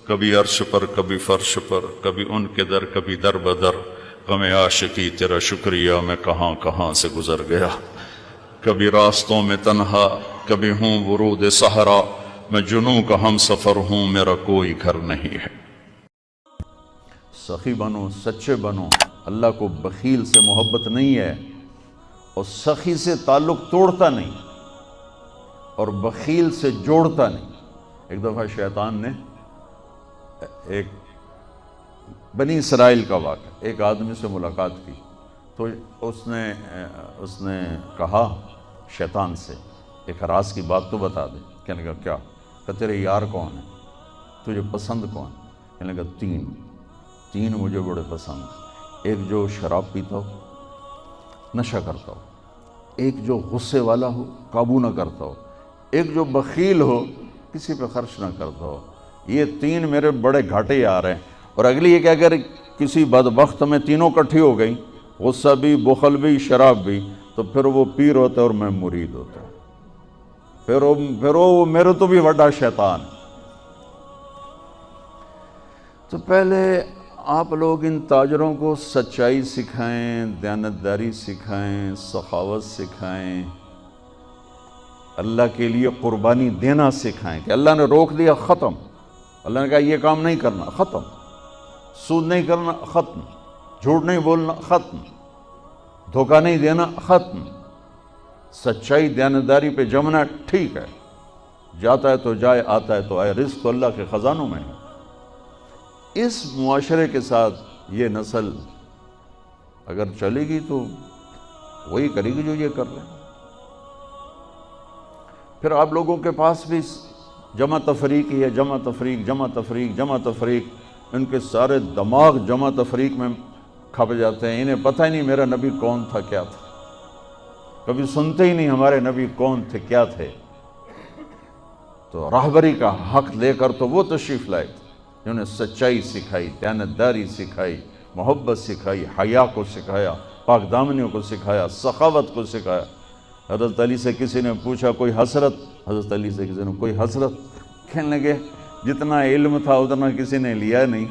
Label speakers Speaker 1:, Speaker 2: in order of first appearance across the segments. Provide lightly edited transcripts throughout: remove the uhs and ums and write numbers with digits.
Speaker 1: کبھی عرش پر کبھی فرش پر، کبھی ان کے در کبھی در بدر، غم عاشقی تیرا شکریہ میں کہاں کہاں سے گزر گیا، کبھی راستوں میں تنہا کبھی ہوں ورود صحرا، میں جنوں کا ہم سفر ہوں میرا کوئی گھر نہیں ہے۔
Speaker 2: سخی بنو، سچے بنو، اللہ کو بخیل سے محبت نہیں ہے، اور سخی سے تعلق توڑتا نہیں اور بخیل سے جوڑتا نہیں۔ ایک دفعہ شیطان نے ایک بنی اسرائیل کا واقعہ، ایک آدمی سے ملاقات کی تو اس نے کہا شیطان سے ایک راز کی بات تو بتا دے۔ کہنے لگا کیا؟ کہ تیرے یار کون ہیں، تجھے پسند کون؟ کہنے لگا تین مجھے بڑے پسند، ایک جو شراب پیتا ہو، نشہ کرتا ہو، ایک جو غصے والا ہو، قابو نہ کرتا ہو، ایک جو بخیل ہو، کسی پہ خرچ نہ کرتا ہو۔ یہ تین میرے بڑے گھاٹے آ رہے ہیں۔ اور اگلی یہ کہ اگر کسی بدبخت میں تینوں کٹھی ہو گئی، غصہ بھی، بخل بھی، شراب بھی، تو پھر وہ پیر ہوتا ہے اور میں مرید ہوتا ہوں، پھر وہ میرے تو بھی بڑا شیطان۔ تو پہلے آپ لوگ ان تاجروں کو سچائی سکھائیں، دیانتداری سکھائیں، سخاوت سکھائیں، اللہ کے لیے قربانی دینا سکھائیں کہ اللہ نے روک دیا، ختم۔ اللہ نے کہا یہ کام نہیں کرنا، ختم۔ سود نہیں کرنا، ختم۔ جھوٹ نہیں بولنا، ختم۔ دھوکہ نہیں دینا، ختم۔ سچائی دیانتداری پہ جمنا ٹھیک ہے، جاتا ہے تو جائے، آتا ہے تو آئے، رزق تو اللہ کے خزانوں میں ہے۔ اس معاشرے کے ساتھ یہ نسل اگر چلے گی تو وہی کرے گی جو یہ کر رہے ہیں۔ پھر آپ لوگوں کے پاس بھی جمع تفریق ہی ہے، جمع تفریق، جمع تفریق، جمع تفریق، ان کے سارے دماغ جمع تفریق میں کھپ جاتے ہیں۔ انہیں پتہ ہی نہیں میرا نبی کون تھا، کیا تھا، کبھی سنتے ہی نہیں ہمارے نبی کون تھے، کیا تھے۔ تو راہبری کا حق لے کر تو وہ تشریف لائے تھے جنہوں نے سچائی سکھائی، دیانتداری سکھائی، محبت سکھائی، حیا کو سکھایا، پاک دامنیوں کو سکھایا، سخاوت کو سکھایا۔ حضرت علی سے کسی نے پوچھا کوئی حسرت، حضرت علی سے کسی نے کوئی حسرت، کہنے لگے جتنا علم تھا اتنا کسی نے لیا نہیں،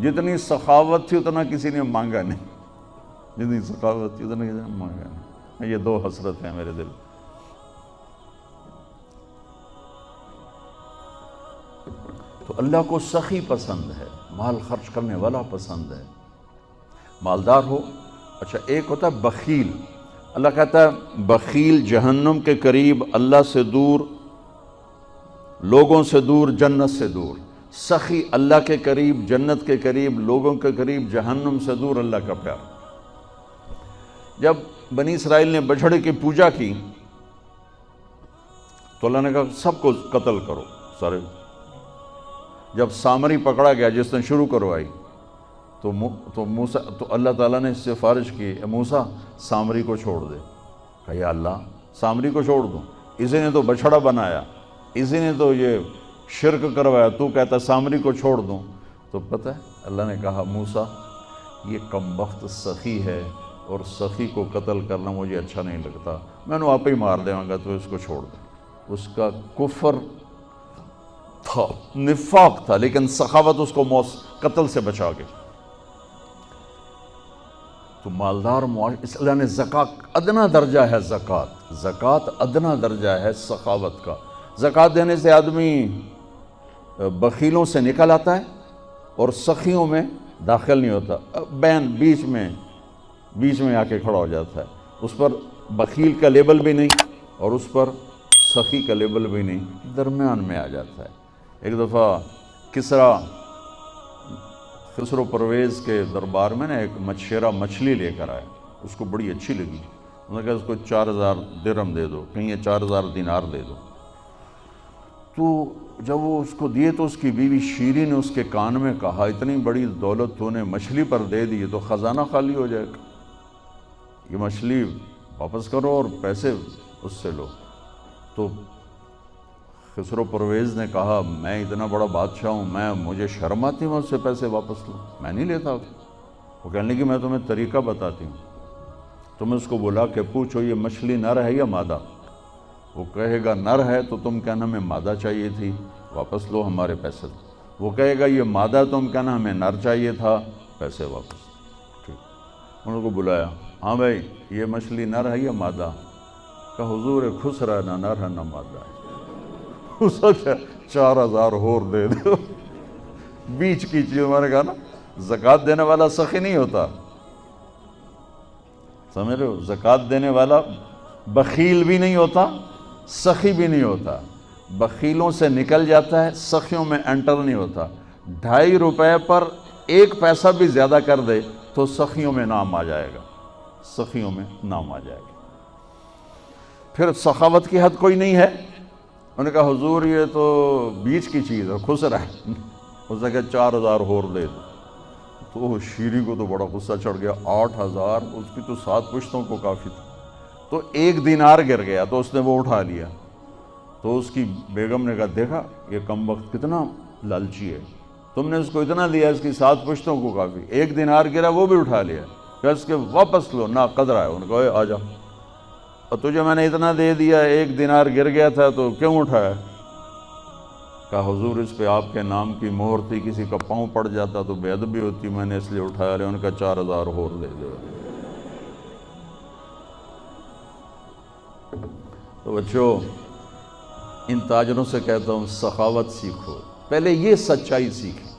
Speaker 2: جتنی سخاوت تھی اتنا کسی نے مانگا نہیں، جتنی سخاوت تھی اتنا کسی نے مانگا نہیں۔ یہ دو حسرت ہیں میرے دل۔ تو اللہ کو سخی پسند ہے، مال خرچ کرنے والا پسند ہے، مالدار ہو۔ اچھا ایک ہوتا ہے بخیل، اللہ کہتا ہے بخیل جہنم کے قریب، اللہ سے دور، لوگوں سے دور، جنت سے دور۔ سخی اللہ کے قریب، جنت کے قریب، لوگوں کے قریب، جہنم سے دور، اللہ کا پیار۔ جب بنی اسرائیل نے بچھڑے کی پوجا کی تو اللہ نے کہا سب کو قتل کرو، سارے۔ جب سامری پکڑا گیا جس نے شروع کروائی تو اللہ تعالیٰ نے سفارش کی، اے موسیٰ سامری کو چھوڑ دے۔ کہا یا اللہ سامری کو چھوڑ دوں؟ اسی نے تو بچھڑا بنایا، اسی نے تو یہ شرک کروایا، تو کہتا سامری کو چھوڑ دوں؟ تو پتہ ہے اللہ نے کہا موسیٰ یہ کمبخت سخی ہے اور سخی کو قتل کرنا مجھے اچھا نہیں لگتا، میں نے آپ ہی مار دوں گا، تو اس کو چھوڑ دیں۔ اس کا کفر تھا، نفاق تھا، لیکن سخاوت اس کو قتل سے بچا گئی۔ تو مالدار اس اللہ نے زکوٰۃ ادنا درجہ ہے، زکوٰۃ ادنا درجہ ہے سخاوت کا۔ زکوٰۃ دینے سے آدمی بخیلوں سے نکل آتا ہے اور سخیوں میں داخل نہیں ہوتا، بین بیچ میں آ کے کھڑا ہو جاتا ہے۔ اس پر بخیل کا لیبل بھی نہیں اور اس پر سخی کا لیبل بھی نہیں، درمیان میں آ جاتا ہے۔ ایک دفعہ خسرو پرویز کے دربار میں ایک مچھیرا مچھلی لے کر آیا، اس کو بڑی اچھی لگی، انہوں نے کہا اس کو 4000 درہم دے دو، کہیں 4000 دینار دے دو۔ تو جب وہ اس کو دیے تو اس کی بیوی شیری نے اس کے کان میں کہا اتنی بڑی دولت تو نے مچھلی پر دے دی تو خزانہ خالی ہو جائے گا، یہ مچھلی واپس کرو اور پیسے اس سے لو۔ تو خسرو پرویز نے کہا میں اتنا بڑا بادشاہ ہوں، مجھے شرم آتی میں اس سے پیسے واپس لوں، میں نہیں لیتا۔ وہ کہنے لگی میں تمہیں طریقہ بتاتی ہوں، تم اس کو بلا کہ پوچھو یہ مچھلی نر ہے یا مادہ، وہ کہے گا نر ہے تو تم کہنا ہمیں مادہ چاہیے تھی، واپس لو ہمارے پیسے دو۔ وہ کہے گا یہ مادہ تم کہنا ہمیں نر چاہیے تھا، پیسے واپس۔ ٹھیک، انہوں کو بلایا، ہاں بھائی یہ مچھلی نر ہے یا مادہ؟ کہ حضور خسرا نہ نر ہے نہ مادہ ہے۔ اس وقت 4000 اور دے دو۔ بیچ کی چیز، میں نے کہا نا زکوٰۃ دینے والا سخی نہیں ہوتا، سمجھ رہے ہو؟ زکوٰۃ دینے والا بخیل بھی نہیں ہوتا، سخی بھی نہیں ہوتا، بخیلوں سے نکل جاتا ہے، سخیوں میں انٹر نہیں ہوتا۔ 2.5 روپے پر 1 پیسہ بھی زیادہ کر دے تو سخیوں میں نام آ جائے گا، سخیوں میں نام آ جائے گا۔ پھر سخاوت کی حد کوئی نہیں ہے۔ انہوں نے کہا حضور یہ تو بیچ کی چیز ہے، خسرا ہے۔ اس نے کہا 4000 اور دے دو۔ تو شیری کو تو بڑا غصہ چڑھ گیا، 8000، اس کی تو 7 پشتوں کو کافی تھا۔ تو 1 دینار گر گیا تو اس نے وہ اٹھا لیا۔ تو اس کی بیگم نے کہا دیکھا یہ کم وقت کتنا لالچی ہے، تم نے اس کو اتنا دیا، اس کی 7 پشتوں کو کافی، 1 دینار گرا وہ بھی اٹھا لیا، کہ اس کے واپس لو، نا قدر ہے۔ انہوں نے کہا آ جا، اور تجھے میں نے اتنا دے دیا، 1 دینار گر گیا تھا تو کیوں اٹھایا؟ کہا حضور اس پہ آپ کے نام کی مہر تھی، کسی کا پاؤں پڑ جاتا تو بے ادبی ہوتی، میں نے اس لیے اٹھایا۔ ان کا 4000 اور دے دو۔ تو بچوں ان تاجروں سے کہتا ہوں سخاوت سیکھو، پہلے یہ سچائی سیکھیں،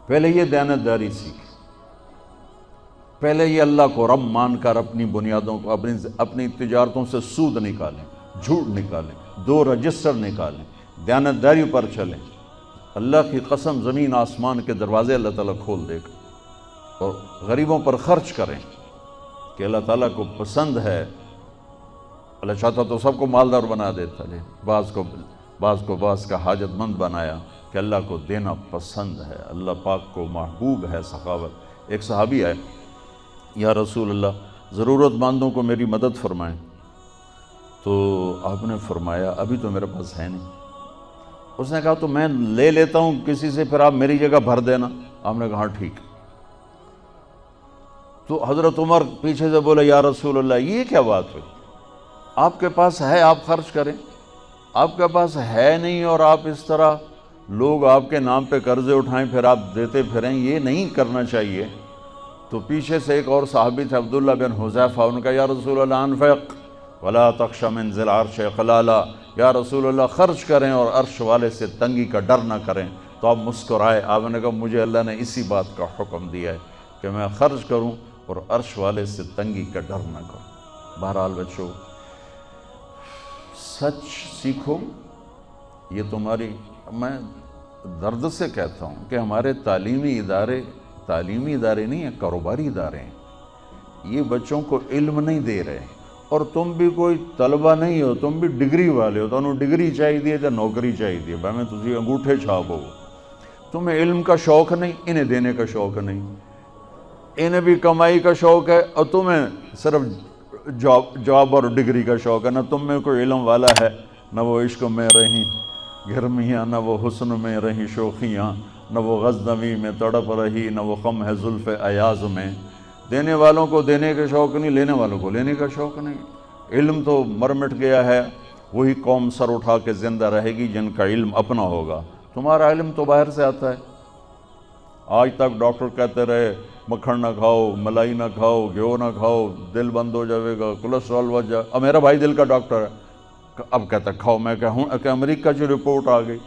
Speaker 2: پہلے یہ دیانتداری سیکھیں، پہلے یہ اللہ کو رب مان کر اپنی بنیادوں کو، اپنی تجارتوں سے سود نکالیں، جھوٹ نکالیں، 2 رجسٹر نکالیں، دیانتداری پر چلیں۔ اللہ کی قسم زمین آسمان کے دروازے اللہ تعالیٰ کھول دے گا۔ اور غریبوں پر خرچ کریں کہ اللہ تعالیٰ کو پسند ہے۔ اللہ چاہتا تو سب کو مالدار بنا دیتا، لیکن بعض کا حاجت مند بنایا کہ اللہ کو دینا پسند ہے، اللہ پاک کو محبوب ہے سخاوت۔ ایک صحابی آئے، یا رسول اللہ ضرورت مندوں کو میری مدد فرمائیں۔ تو آپ نے فرمایا ابھی تو میرے پاس ہے نہیں۔ اس نے کہا تو میں لے لیتا ہوں کسی سے، پھر آپ میری جگہ بھر دینا۔ آپ نے کہا ہاں ٹھیک۔ تو حضرت عمر پیچھے سے بولے یا رسول اللہ یہ کیا بات ہوئی؟ آپ کے پاس ہے آپ خرچ کریں، آپ کے پاس ہے نہیں اور آپ اس طرح لوگ آپ کے نام پہ قرضے اٹھائیں پھر آپ دیتے پھریں، یہ نہیں کرنا چاہیے۔ تو پیچھے سے ایک اور صحابی تھے عبداللہ بن حذیفہ، ان کا یا رسول اللہ انفق ولا تخش من ذی العرش خلالا، یا رسول اللہ خرچ کریں اور عرش والے سے تنگی کا ڈر نہ کریں۔ تو آپ مسکرائے، آپ نے کہا مجھے اللہ نے اسی بات کا حکم دیا ہے کہ میں خرچ کروں اور عرش والے سے تنگی کا ڈر نہ کروں۔ بہرحال بچوں سچ سیکھو، یہ تمہاری، میں درد سے کہتا ہوں کہ ہمارے تعلیمی ادارے نہیں ہیں، کاروباری ادارے ہیں۔ یہ بچوں کو علم نہیں دے رہے، اور تم بھی کوئی طلبہ نہیں ہو، تم بھی ڈگری والے ہو، تو انہوں ڈگری چاہیے یا نوکری چاہیے، بھائی میں تجھے انگوٹھے چھاپ ہو۔ تمہیں علم کا شوق نہیں، انہیں دینے کا شوق نہیں، انہیں بھی کمائی کا شوق ہے اور تمہیں صرف جاب اور ڈگری کا شوق ہے۔ نہ تم میں کوئی علم والا ہے، نہ وہ عشق میں رہیں گرمیاں، نہ وہ حسن میں رہیں شوخیاں، نہ وہ غزنوی میں تڑپ رہی، نہ وہ غم ہے زلف ایاز میں۔ دینے والوں کو دینے کا شوق نہیں، لینے والوں کو لینے کا شوق نہیں۔ علم تو مر مٹ گیا ہے، وہی قوم سر اٹھا کے زندہ رہے گی جن کا علم اپنا ہوگا۔ تمہارا علم تو باہر سے آتا ہے۔ آج تک ڈاکٹر کہتے رہے مکھن نہ کھاؤ، ملائی نہ کھاؤ، گھیو نہ کھاؤ، دل بند ہو جائے گا، کولیسٹرول بڑھ جائے۔ اب میرا بھائی دل کا ڈاکٹر ہے، اب کہتا ہے کھاؤ۔ میں کہوں کہ امریکہ کی رپورٹ آ گئی،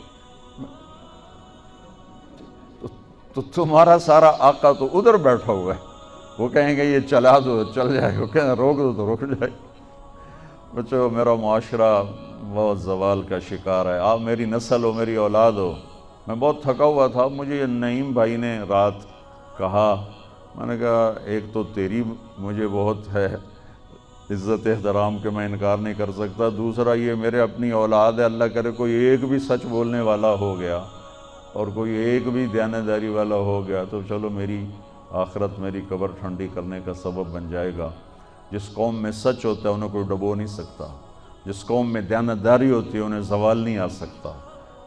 Speaker 2: تو تمہارا سارا آقا تو ادھر بیٹھا ہوا ہے، وہ کہیں گے یہ چلا دو چل جائے گا، وہ کہیں روک دو تو رک جائے۔ بچوں میرا معاشرہ بہت زوال کا شکار ہے، آپ میری نسل ہو، میری اولاد ہو۔ میں بہت تھکا ہوا تھا، مجھے یہ نعیم بھائی نے رات کہا، میں نے کہا ایک تو تیری مجھے بہت ہے عزت احترام کہ میں انکار نہیں کر سکتا، دوسرا یہ میرے اپنی اولاد ہے، اللہ کرے کوئی ایک بھی سچ بولنے والا ہو گیا اور کوئی ایک بھی دیانتداری والا ہو گیا تو چلو میری آخرت، میری قبر ٹھنڈی کرنے کا سبب بن جائے گا۔ جس قوم میں سچ ہوتا ہے انہیں کوئی ڈبو نہیں سکتا، جس قوم میں دیانتداری ہوتی ہے انہیں زوال نہیں آ سکتا،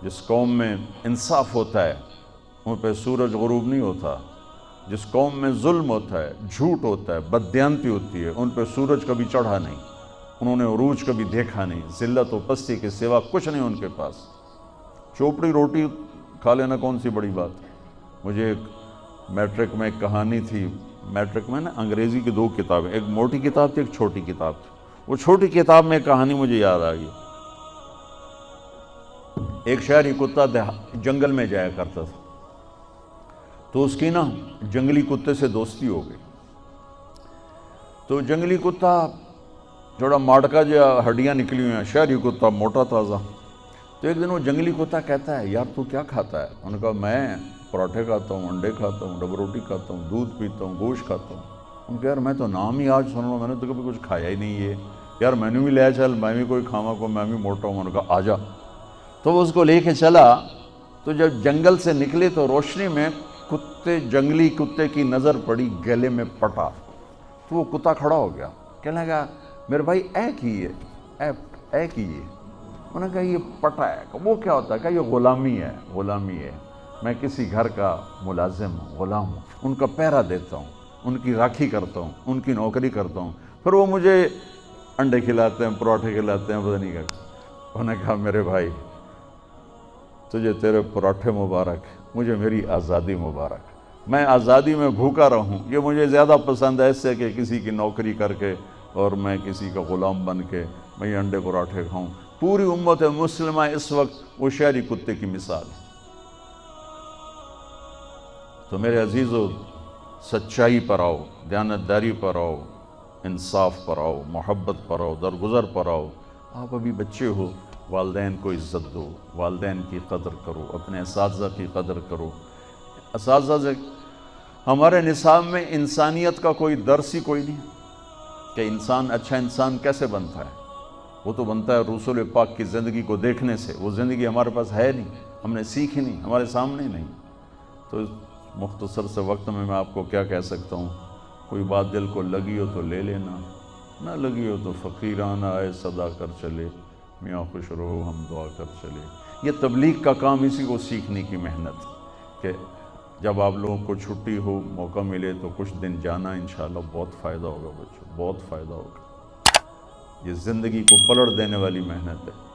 Speaker 2: جس قوم میں انصاف ہوتا ہے ان پہ سورج غروب نہیں ہوتا، جس قوم میں ظلم ہوتا ہے، جھوٹ ہوتا ہے، بددیانتی ہوتی ہے، ان پہ سورج کبھی چڑھا نہیں، انہوں نے عروج کبھی دیکھا نہیں، ذلت و پستی کے سوا کچھ نہیں ان کے پاس۔ چوپڑی روٹی کھا لینا کون سی بڑی بات. مجھے ایک میٹرک میں ایک کہانی تھی. میٹرک میں نا انگریزی کی 2 کتابیں, ایک موٹی کتاب تھی ایک چھوٹی کتاب تھی. وہ چھوٹی کتاب میں ایک کہانی مجھے یاد آ گئی. ایک شہری کتا جنگل میں جایا کرتا تھا, تو اس کی نا جنگلی کتے سے دوستی ہو گئی. تو جنگلی کتا تھوڑا ماڑکا جو ہڈیاں نکلی ہوئی ہیں, شہری کتا موٹا تازہ. تو ایک دن وہ جنگلی کتا کہتا ہے, یار تو کیا کھاتا ہے؟ انہوں نے کہا میں پراٹھے کھاتا ہوں, انڈے کھاتا ہوں, ڈبل روٹی کھاتا ہوں, دودھ پیتا ہوں, گوشت کھاتا ہوں. ان کہ یار میں تو نام ہی آج سن رہا ہوں, میں نے تو کبھی کچھ کھایا ہی نہیں ہے. یار میں نے بھی لے چل, میں بھی کوئی کھاوا کو, میں بھی موٹا ہوں. انہوں نے کہا آ جا. تو وہ اس کو لے کے چلا. تو جب جنگل سے نکلے تو روشنی میں جنگلی کتے کی نظر پڑی گلے میں پٹا. تو وہ کتا کھڑا ہو گیا, کہنے لگا میرے بھائی اے کیے. انہوں نے کہا یہ پٹا ہے. وہ کیا ہوتا ہے؟ کہ یہ غلامی ہے. میں کسی گھر کا ملازم ہوں, غلام ہوں, ان کا پہرا دیتا ہوں, ان کی راکھی کرتا ہوں, ان کی نوکری کرتا ہوں, پھر وہ مجھے انڈے کھلاتے ہیں, پراٹھے کھلاتے ہیں, پتہ نہیں کیا. انہوں نے کہا میرے بھائی تجھے تیرے پراٹھے مبارک, مجھے میری آزادی مبارک. میں آزادی میں بھوکا رہوں, یہ مجھے زیادہ پسند ہے اس سے کہ کسی کی نوکری کر کے اور میں کسی کا غلام بن کے میں یہ انڈے پراٹھے کھاؤں. پوری امت مسلمہ اس وقت وہ شہری کتے کی مثال ہے. تو میرے عزیزو, سچائی پر آؤ, دیانتداری پر آؤ, انصاف پر آؤ, محبت پر آؤ, درگزر پر آؤ. آپ ابھی بچے ہو, والدین کو عزت دو, والدین کی قدر کرو, اپنے اساتذہ کی قدر کرو. اساتذہ سے ہمارے نصاب میں انسانیت کا کوئی درس ہی کوئی نہیں کہ انسان اچھا انسان کیسے بنتا ہے. وہ تو بنتا ہے رسول پاک کی زندگی کو دیکھنے سے. وہ زندگی ہمارے پاس ہے نہیں, ہم نے سیکھی نہیں, ہمارے سامنے نہیں. تو مختصر سے وقت میں آپ کو کیا کہہ سکتا ہوں. کوئی بات دل کو لگی ہو تو لے لینا, نہ لگی ہو تو فقیرانہ آئے صدا کر چلے, میاں خوش رہو ہم دعا کر چلے. یہ تبلیغ کا کام اسی کو سیکھنے کی محنت کہ جب آپ لوگوں کو چھٹی ہو, موقع ملے تو کچھ دن جانا, انشاءاللہ بہت فائدہ ہوگا بچوں, بہت فائدہ ہوگا. یہ زندگی کو پلٹ دینے والی محنت ہے.